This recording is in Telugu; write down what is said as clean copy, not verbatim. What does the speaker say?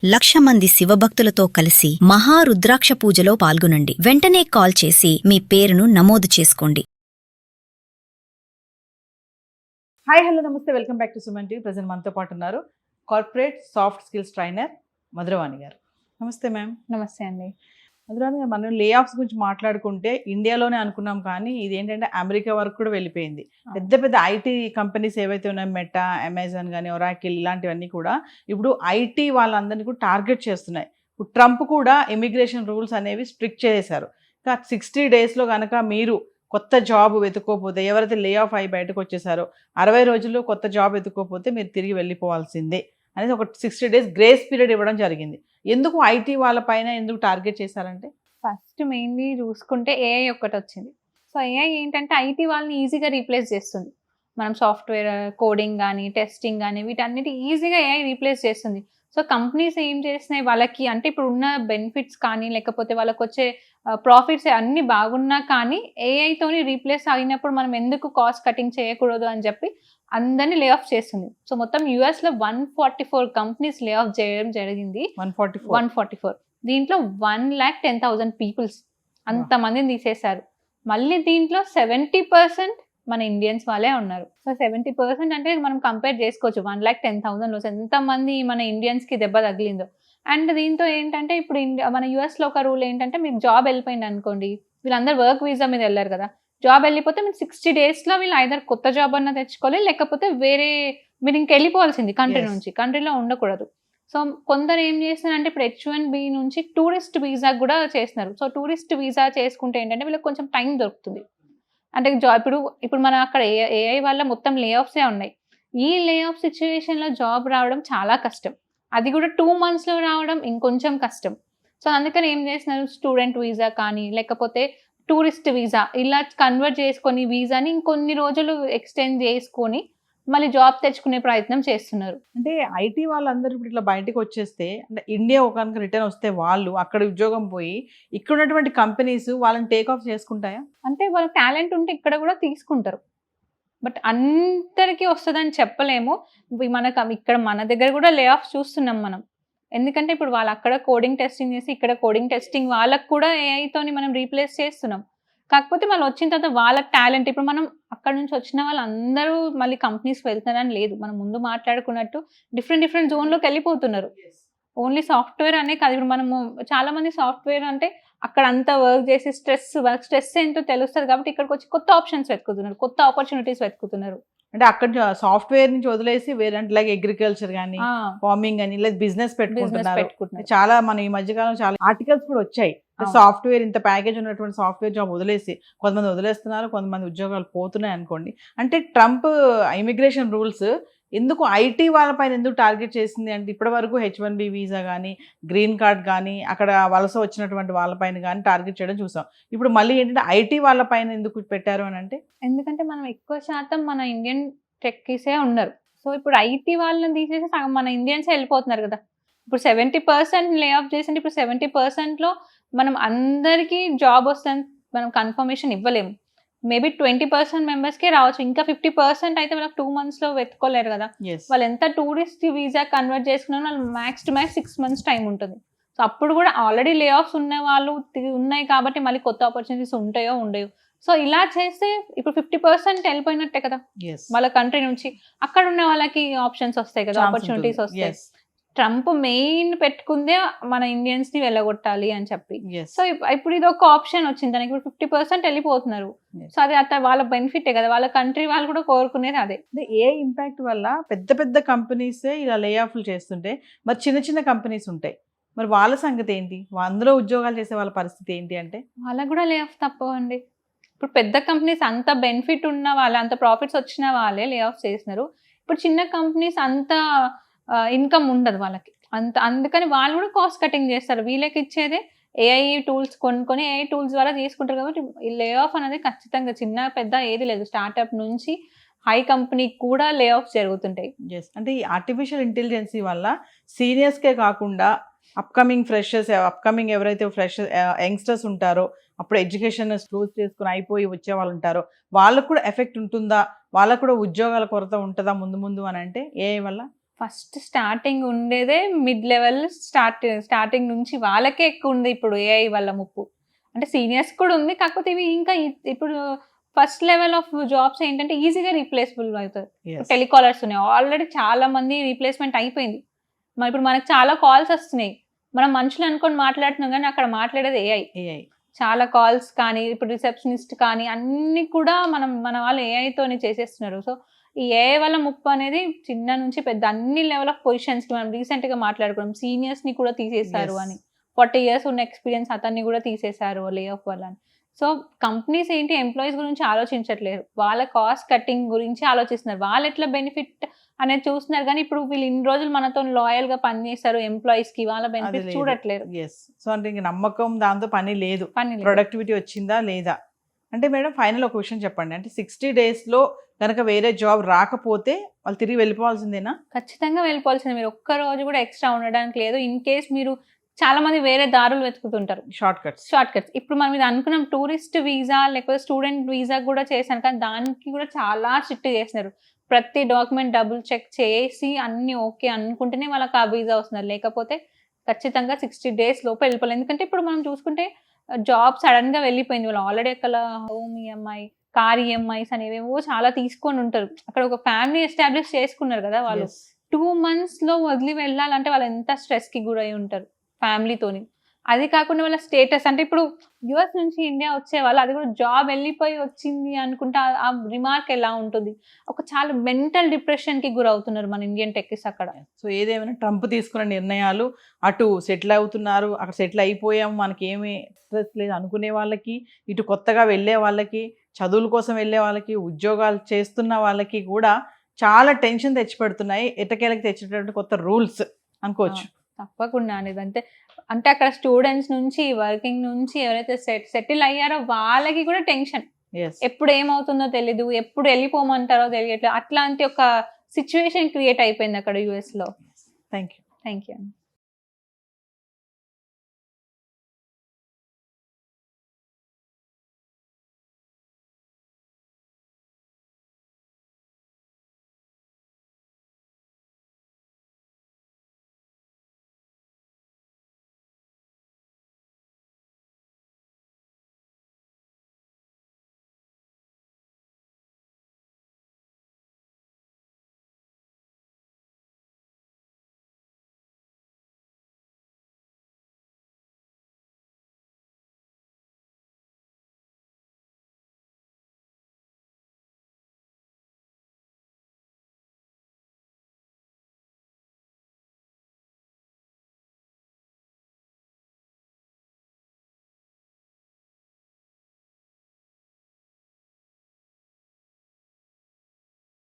1,00,000 మంది శివభక్తులతో కలిసి మహారుద్రాక్ష పూజలో పాల్గొనండి. వెంటనే కాల్ చేసి మీ పేరును నమోదు చేసుకోండి. హాయ్ హలో నమస్తే, welcome back to Suman TV. Present మనతో పాటు ఉన్నారు corporate soft skills trainer Madhuravani గారు. నమస్తే మ్యామ్. నమస్తే అండి. మధురవాణి గారు, మనం లే ఆఫ్స్ గురించి మాట్లాడుకుంటే ఇండియాలోనే అనుకున్నాం, కానీ ఇది ఏంటంటే అమెరికా వరకు కూడా వెళ్ళిపోయింది. పెద్ద పెద్ద ఐటీ కంపెనీస్ ఏవైతే ఉన్నాయో, మెటా, అమెజాన్ కానీ, ఒరాకిల్, ఇలాంటివన్నీ కూడా ఇప్పుడు ఐటీ వాళ్ళందరినీ కూడా టార్గెట్ చేస్తున్నాయి. ఇప్పుడు ట్రంప్ కూడా ఇమిగ్రేషన్ రూల్స్ అనేవి స్ట్రిక్ట్ చేశారు. 60 డేస్లో కనుక మీరు కొత్త జాబ్ వెతుక్కోపోతే, ఎవరైతే లే ఆఫ్ అయ్యి బయటకు వచ్చేసారో 60 రోజుల్లో కొత్త జాబ్ వెతుక్కోపోతే మీరు తిరిగి వెళ్ళిపోవాల్సిందే అనేది ఒక 60 డేస్ గ్రేస్ పీరియడ్ ఇవ్వడం జరిగింది. ఎందుకు ఐటీ వాళ్ళపైన ఎందుకు టార్గెట్ చేశారంటే, ఫస్ట్ మెయిన్లీ చూసుకుంటే ఏఐ ఒక్కటి వచ్చింది. సో ఏఐ ఏంటంటే ఐటీ వాళ్ళని ఈజీగా రీప్లేస్ చేస్తుంది. మనం సాఫ్ట్వేర్ కోడింగ్ కానీ, టెస్టింగ్ కానీ, వీటన్నిటి ఈజీగా ఏఐ రీప్లేస్ చేస్తుంది. సో కంపెనీస్ ఏం చేస్తున్నాయి, వాళ్ళకి అంటే ఇప్పుడు ఉన్న బెనిఫిట్స్ కానీ, లేకపోతే వాళ్ళకి వచ్చే ప్రాఫిట్స్ అన్నీ బాగున్నా కానీ ఏఐతోని రీప్లేస్ అయినప్పుడు మనం ఎందుకు కాస్ట్ కటింగ్ చేయకూడదు అని చెప్పి అందరినీ లే ఆఫ్ చేస్తుంది. సో మొత్తం యూఎస్లో 144 కంపెనీస్ లే ఆఫ్ చేయడం జరిగింది. 144. దీంట్లో 1,10,000 పీపుల్స్ అంతమందిని తీసేశారు. మళ్ళీ దీంట్లో 70% మన ఇండియన్స్ వాళ్ళే ఉన్నారు. సో 70% అంటే మనం కంపేర్ చేసుకోవచ్చు 1,10,000లో ఎంతమంది మన ఇండియన్స్కి దెబ్బ తగిలిందో. అండ్ దీంతో ఏంటంటే ఇప్పుడు మన యూఎస్లో ఒక రూల్ ఏంటంటే, మీకు జాబ్ వెళ్ళిపోయింది అనుకోండి, వీళ్ళందరూ వర్క్ వీసా మీద వెళ్ళారు కదా, జాబ్ వెళ్ళిపోతే మీరు 60 డేస్లో వీళ్ళు ఐదర్ కొత్త జాబ్ అన్న తెచ్చుకోవాలి, లేకపోతే వేరే మీరు ఇంకెళ్ళిపోవాల్సింది కంట్రీ నుంచి, కంట్రీలో ఉండకూడదు. సో కొందరు ఏం చేస్తున్నారంటే ఇప్పుడు H1B నుంచి టూరిస్ట్ వీసా కూడా చేస్తున్నారు. సో టూరిస్ట్ వీసా చేసుకుంటే ఏంటంటే వీళ్ళకి కొంచెం టైం దొరుకుతుంది. అంటే ఇప్పుడు మనం అక్కడ ఏఐ వల్ల మొత్తం లే ఆఫ్సే ఉన్నాయి. ఈ లే ఆఫ్ సిచ్యువేషన్లో జాబ్ రావడం చాలా కష్టం. అది కూడా 2 monthsలో రావడం ఇంకొంచెం కష్టం. సో అందుకని ఏం చేస్తున్నారు, స్టూడెంట్ వీసా కానీ, లేకపోతే టూరిస్ట్ వీసా ఇలా కన్వర్ట్ చేసుకొని వీసాని ఇంకొన్ని రోజులు ఎక్స్టెండ్ చేసుకొని మళ్ళీ జాబ్ తెచ్చుకునే ప్రయత్నం చేస్తున్నారు. అంటే ఐటీ వాళ్ళందరూ ఇప్పుడు ఇట్లా బయటకు వచ్చేస్తే, అంటే ఇండియా ఒక కనుక రిటర్న్ వస్తే వాళ్ళు అక్కడ ఉద్యోగం పోయి ఇక్కడ ఉన్నటువంటి కంపెనీస్ వాళ్ళని టేక్ ఆఫ్ చేసుకుంటాయా? అంటే వాళ్ళ టాలెంట్ ఉంటే ఇక్కడ కూడా తీసుకుంటారు. బట్ అందరికీ వస్తుందని చెప్పలేము. మనకు ఇక్కడ మన దగ్గర కూడా లే ఆఫ్ చూస్తున్నాం మనం. ఎందుకంటే ఇప్పుడు వాళ్ళు అక్కడ కోడింగ్ టెస్టింగ్ చేసి ఇక్కడ కోడింగ్ టెస్టింగ్ వాళ్ళకు కూడా ఏఐతోని మనం రీప్లేస్ చేస్తున్నాం. కాకపోతే వాళ్ళు వచ్చిన తర్వాత వాళ్ళ టాలెంట్, ఇప్పుడు మనం అక్కడ నుంచి వచ్చిన వాళ్ళందరూ మళ్ళీ కంపెనీస్కి వెళ్తున్నారని లేదు. మనం ముందు మాట్లాడుకున్నట్టు డిఫరెంట్ జోన్లోకి వెళ్ళిపోతున్నారు. ఓన్లీ సాఫ్ట్వేర్ అనే కాదు. ఇప్పుడు మనము చాలా మంది సాఫ్ట్వేర్ అంటే అక్కడ అంతా వర్క్ చేసి వర్క్ స్ట్రెస్ ఏంటో తెలుస్తుంది కాబట్టి ఇక్కడికి వచ్చి కొత్త ఆప్షన్స్ వెతుకుతున్నారు, కొత్త ఆపర్చునిటీస్ వెతుకుతున్నారు. అంటే అక్కడ సాఫ్ట్వేర్ నుంచి వదిలేసి వేరే అంటే లైక్ అగ్రికల్చర్ కానీ, ఫార్మింగ్ అని, లేదా బిజినెస్ పెట్టుకుంటున్నారు. చాలా మన ఈ మధ్యకాలం చాలా ఆర్టికల్స్ కూడా వచ్చాయి. సాఫ్ట్వేర్ ఇంత ప్యాకేజ్ ఉన్నటువంటి సాఫ్ట్వేర్ జాబ్ వదిలేసి కొంతమంది వదిలేస్తున్నారు, కొంతమంది ఉద్యోగాలు పోతున్నాయి అనుకోండి. అంటే ట్రంప్ ఇమిగ్రేషన్ రూల్స్ ఎందుకు ఐటీ వాళ్ళపైన ఎందుకు టార్గెట్ చేసింది అంటే, ఇప్పటి వరకు H1B వీసా కానీ, గ్రీన్ కార్డ్ కానీ, అక్కడ వలస వచ్చినటువంటి వాళ్ళపైన కానీ టార్గెట్ చేయడం చూసాం. ఇప్పుడు మళ్ళీ ఏంటంటే ఐటీ వాళ్ళపైన ఎందుకు పెట్టారు అని అంటే, ఎందుకంటే మనం ఎక్కువ శాతం మన ఇండియన్ టెక్కీసే ఉన్నారు. సో ఇప్పుడు ఐటీ వాళ్ళని తీసేసి సగం మన ఇండియన్సే వెళ్ళిపోతున్నారు కదా. ఇప్పుడు 70% లే ఆఫ్ చేసి ఇప్పుడు 70%లో మనం అందరికీ జాబ్ వస్తుందని మనం కన్ఫర్మేషన్ ఇవ్వలేము. మేబీ 20% మెంబర్స్కే రావచ్చు. ఇంకా 50% అయితే వాళ్ళకి 2 monthsలో వెతుకోలేరు కదా. వాళ్ళు ఎంత టూరిస్ట్ వీసా కన్వర్ట్ చేసుకున్నా వాళ్ళు max to max 6 months time ఉంటుంది. సో అప్పుడు కూడా ఆల్రెడీ లే ఆఫ్స్ ఉన్న వాళ్ళు ఉన్నాయి కాబట్టి మళ్ళీ కొత్త ఆపర్చునిటీస్ ఉంటాయో ఉండయో. సో ఇలా చేస్తే ఇప్పుడు 50% వెళ్ళిపోయినట్టే కదా వాళ్ళ కంట్రీ నుంచి. అక్కడ ఉన్న వాళ్ళకి ఆప్షన్స్ వస్తాయి కదా, ఆపర్చునిటీస్ వస్తాయి. ట్రంప్ మెయిన్ పెట్టుకుందే మన ఇండియన్స్ ని వెళ్ళగొట్టాలి అని చెప్పి. సో ఇప్పుడు ఇది ఒక ఆప్షన్ వచ్చింది దానికి. ఇప్పుడు 50% వెళ్ళిపోతున్నారు. సో అది వాళ్ళ బెనిఫిటే కదా, వాళ్ళ కంట్రీ వాళ్ళు కూడా కోరుకునేది అదే. ఏ ఇంపాక్ట్ వల్ల పెద్ద పెద్ద కంపెనీస్ ఇలా లే ఆఫ్లు చేస్తుంటే మరి చిన్న చిన్న కంపెనీస్ ఉంటాయి, మరి వాళ్ళ సంగతి ఏంటి? అందులో ఉద్యోగాలు చేసే వాళ్ళ పరిస్థితి ఏంటి అంటే, వాళ్ళకు కూడా లే ఆఫ్ తప్పవండి. ఇప్పుడు పెద్ద కంపెనీస్ అంత బెనిఫిట్ ఉన్న వాళ్ళే, అంత ప్రాఫిట్స్ వచ్చిన వాళ్ళే లే ఆఫ్ చేస్తున్నారు. ఇప్పుడు చిన్న కంపెనీస్ అంత ఇన్కమ్ ఉండదు వాళ్ళకి అందుకని వాళ్ళు కూడా కాస్ట్ కటింగ్ చేస్తారు. వీళ్ళకి ఇచ్చేదే ఏఐ టూల్స్ కొనుక్కొని ఏఐ టూల్స్ ద్వారా తీసుకుంటారు. కాబట్టి లే ఆఫ్ అనేది ఖచ్చితంగా చిన్న పెద్ద ఏది లేదు, స్టార్ట్అప్ నుంచి హై కంపెనీ కూడా లే ఆఫ్ జరుగుతుంటాయి. అంటే ఈ ఆర్టిఫిషియల్ ఇంటెలిజెన్సీ వల్ల సీనియర్స్కే కాకుండా అప్కమింగ్ ఫ్రెషర్స్, అప్కమింగ్ ఎవరైతే ఫ్రెషర్స్ యంగ్స్టర్స్ ఉంటారో, అప్పుడు ఎడ్యుకేషన్ క్లోజ్ చేసుకుని అయిపోయి వచ్చే వాళ్ళు ఉంటారో, వాళ్ళకు కూడా ఎఫెక్ట్ ఉంటుందా? వాళ్ళకు కూడా ఉద్యోగాల కొరత ఉంటుందా ముందు ముందు అని అంటే ఏఐ వల్ల? ఫస్ట్ స్టార్టింగ్ ఉండేదే మిడ్ లెవెల్ స్టార్టింగ్ నుంచి వాళ్ళకే ఎక్కువ ఉంది ఇప్పుడు ఏఐ వల్ల ముప్పు. అంటే సీనియర్స్ కూడా ఉంది, కాకపోతే ఇవి ఇంకా ఇప్పుడు ఫస్ట్ లెవెల్ ఆఫ్ జాబ్స్ ఏంటంటే ఈజీగా రీప్లేసబుల్ అవుతారు. Yes. టెలికాలర్స్ ఉన్నాయి, ఆల్రెడీ చాలా మంది రీప్లేస్మెంట్ అయిపోయింది. మరి ఇప్పుడు మనకు చాలా కాల్స్ వస్తున్నాయి, మనం మనుషులు అనుకొని మాట్లాడుతున్నాం కానీ అక్కడ మాట్లాడేది ఏఐ. AI. చాలా కాల్స్ కానీ ఇప్పుడు రిసెప్షనిస్ట్ కానీ అన్ని కూడా మన వాళ్ళు ఏఐతోనే చేసేస్తున్నారు. సో ఈ ఏఐ వల్ల ముప్పు అనేది చిన్న నుంచి పెద్ద అన్ని లెవెల్ ఆఫ్ పొజిషన్స్ కి మనం రీసెంట్ గా మాట్లాడుకున్నాం, సీనియర్స్ ని కూడా తీసేశారు Yes. అని. 40 years ఉన్న ఎక్స్పీరియన్స్ అతన్ని కూడా తీసేశారు లే ఆఫ్ వల్ల అని. సో కంపెనీస్ ఏంటి ఎంప్లాయీస్ గురించి ఆలోచించట్లేదు, వాళ్ళ కాస్ట్ కట్టింగ్ గురించి ఆలోచిస్తున్నారు, వాళ్ళు ఎట్లా బెనిఫిట్ అనేది చూస్తున్నారు. కానీ ఇప్పుడు వీళ్ళు ఇన్ని రోజులు మనతో లాయల్ గా పనిచేస్తారు ఎంప్లాయీస్ కి, వాళ్ళ అది బెనిఫిట్ లేదు. చూడట్లేదు. Yes. సో అంటే ఇంక నమ్మకం దాంతో పని లేదు, పని లేదు. ప్రొడక్టివిటీ వచ్చిందా లేదా. అంటే మేడం ఫైనల్ ఒక విషయం చెప్పండి, అంటే 60 days లో కనుక వేరే జాబ్ రాకపోతే వాళ్ళు తిరిగి వెళ్ళిపోవాల్సిందేనా? ఖచ్చితంగా వెళ్ళిపోవాల్సింది, మీరు ఒక్క రోజు కూడా ఎక్స్ట్రా ఉండడానికి లేదు. ఇన్ కేస్ మీరు చాలా మంది వేరే దారులు వెతుకుతుంటారు, షార్ట్ కట్స్. ఇప్పుడు మనం ఇది అనుకున్నాం టూరిస్ట్ వీసా లేకపోతే స్టూడెంట్ వీసా కూడా చేశాను, కానీ దానికి కూడా చాలా స్ట్రిక్ట్ చేస్తున్నారు. ప్రతి డాక్యుమెంట్ డబుల్ చెక్ చేసి అన్ని ఓకే అనుకుంటేనే వాళ్ళకి ఆ వీసా వస్తున్నారు, లేకపోతే ఖచ్చితంగా 60 days లోపు వెళ్ళిపోవాలి. ఎందుకంటే ఇప్పుడు మనం చూసుకుంటే జాబ్ సడన్ గా వెళ్ళిపోయింది, వాళ్ళు ఆల్రెడీ అక్కడ హోమ్ ఈఎంఐ, కార్ ఈఎంఐస్ అనేవేవో చాలా తీసుకొని ఉంటారు, అక్కడ ఒక ఫ్యామిలీ ఎస్టాబ్లిష్ చేసుకున్నారు కదా వాళ్ళు. 2 months లో వదిలి వెళ్ళాలంటే వాళ్ళు ఎంత స్ట్రెస్ కి గురై ఉంటారు ఫ్యామిలీతోని. అది కాకుండా వాళ్ళ స్టేటస్ అంటే ఇప్పుడు యుఎస్ నుంచి ఇండియా వచ్చే వాళ్ళు, అది కూడా జాబ్ వెళ్ళిపోయి వచ్చింది అనుకుంటే ఆ రిమార్క్ ఎలా ఉంటుంది, ఒక చాలా మెంటల్ డిప్రెషన్ కి గురవుతున్నారు మన ఇండియన్ టెక్కీస్ అక్కడ. సో ఏదేమైనా ట్రంప్ తీసుకున్న నిర్ణయాలు, అటు సెటిల్ అవుతున్నారు, అక్కడ సెటిల్ అయిపోయాము మనకి ఏమీ స్ట్రెస్ లేదు అనుకునే వాళ్ళకి, ఇటు కొత్తగా వెళ్ళే వాళ్ళకి, చదువుల కోసం వెళ్ళే వాళ్ళకి, ఉద్యోగాలు చేస్తున్న వాళ్ళకి కూడా చాలా టెన్షన్ తెచ్చిపెడుతున్నాయి, ఎట్టకేలకు తెచ్చేటటువంటి కొత్త రూల్స్ అనుకోవచ్చు. తప్పకుండా అనేది అంటే అక్కడ స్టూడెంట్స్ నుంచి వర్కింగ్ నుంచి ఎవరైతే సెటిల్ అయ్యారో వాళ్ళకి కూడా టెన్షన్, Yes. ఎప్పుడు ఏమవుతుందో తెలీదు, ఎప్పుడు వెళ్ళిపోమంటారో తెలియట్లేదు, అట్లాంటి ఒక సిచ్యువేషన్ క్రియేట్ అయిపోయింది అక్కడ యుఎస్ లో. Thank you. Thank you.